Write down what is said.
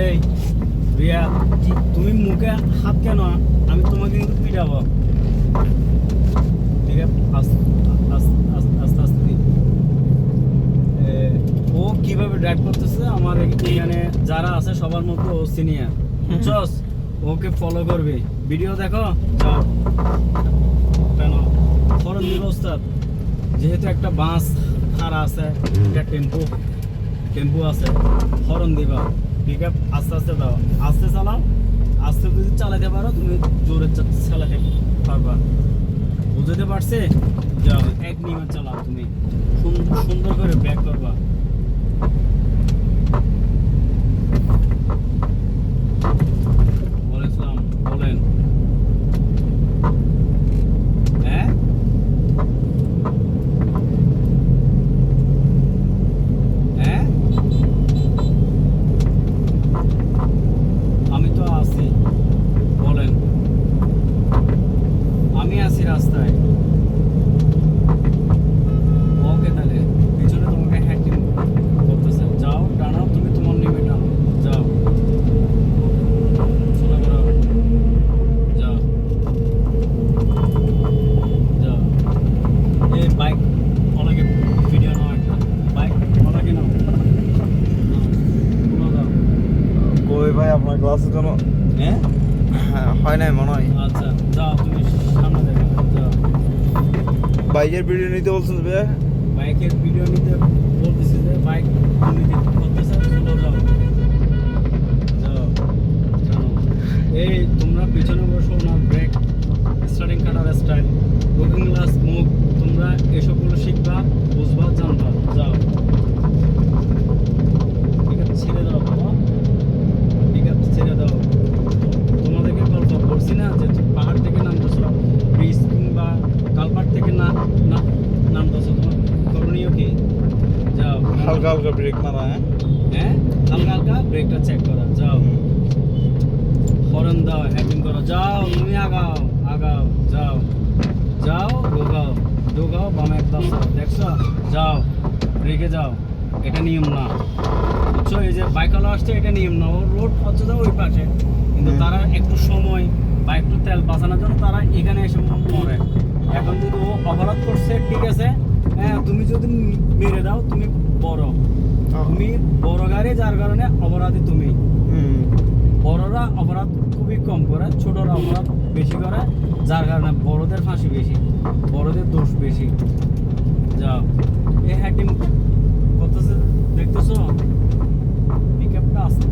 এই রিয়া, তুমি মুখে হাত কেন? আমি তোমাকে কিন্তু পিটাবো। ঠিক আছে, আস্তে আস্তে আস্তে আস্তে দিই। ও কিভাবে ড্রাইভ করতেছে আমার এখানে যারা আছে সবার মধ্যে ও সিনিয়র, বুঝছস? ওকে ফলো করবে, ভিডিও দেখো। যাও কেন ফরন দিল ওস্তাদ, যেহেতু একটা বাস খাড়া আছে, একটা টেম্পু আছে, হরন দিবা। পিক আপ আস্তে আস্তে দাও, আস্তে চালাও। আস্তে যদি চালাতে পারো তুমি জোরে চালাতে পারবা, বুঝতে পারছে? যাও এক নিয়মে চালাও, তুমি সুন্দর করে ব্রেক করবা। বলেছিলাম, বলেন। হ্যাঁ হ্যাঁ, আমি তো আছি, বলেন। আমি আছি রাস্তায়। ওকে, তাহলে পিছনে তোমাকে হ্যান্ডিং করতেছে, যাও টানাও, তুমি তোমার নেমে টানো, যাও সোজা করো, যাও যাও। এই বাইক অনেকে ভিডিও নাও, একটা বাইক অনেকে নাও, পুরো দাও। কই ভাই আপনার ক্লাসের জন্য হ্যাঁ হয় নাই মনে হয়। আচ্ছা, যাও তুমি সামনে দেখো, যাও। বাইকের ভিডিও নিতে বলছেন ভাই? বাইকের ভিডিও নিতে বলতেছি যে বাইক নিতে করতেছে, চলো যাও যাও জানো। এই তোমরা পিছনে বসো না, ব্রেক স্টার্টিং কাটার স্টাইল, লুকিং গ্লাস, মুভ, তোমরা এসবগুলো শিখবা, বুঝবা, জানবা। যাও ঠিক আছে, ছেড়ে দাও বাবা, ঠিক আছে ছেড়ে দাও। তোমাদেরকে গল্প করছি না যে তুমি পাহাড় থেকে নামতেছ, ব্রিজ কিংবা কালপাট থেকে নামতেছ, তোমার করণীয় কি? যাও হালকা হালকা ব্রেক মারা। হ্যাঁ, হালকা হালকা ব্রেকটা চেক করা, যাও হরন দাও, হ্যাকিং করো, যাও তুমি আগাও আগাও, যাও যাও, ঢোকাও বামে একদম, দেখছো? যাও ব্রেকে যাও, এটা নিয়ম না, বুঝছো? এই যে বাইকওয়ালা আসছে, এটা নিয়ম না। ও রোড হচ্ছে তো ওই পাশে, কিন্তু তারা একটু সময় বা একটু তেল বাঁচানোর জন্য তারা এখানে এসে মরে। এখন যদি ও অপরাধ করছে, ঠিক আছে, হ্যাঁ, তুমি যদি মেরে দাও, তুমি বড় গাড়ি, যার কারণে অপরাধী তুমি। বড়রা অপরাধ খুবই কম করে, ছোটরা অপরাধ বেশি করে, যার কারণে বড়দের ফাঁসি বেশি, বড়দের দোষ বেশি। যাও, এই হ্যাটিং করতেছে, দেখতেছো? পিকআপটা আস্তে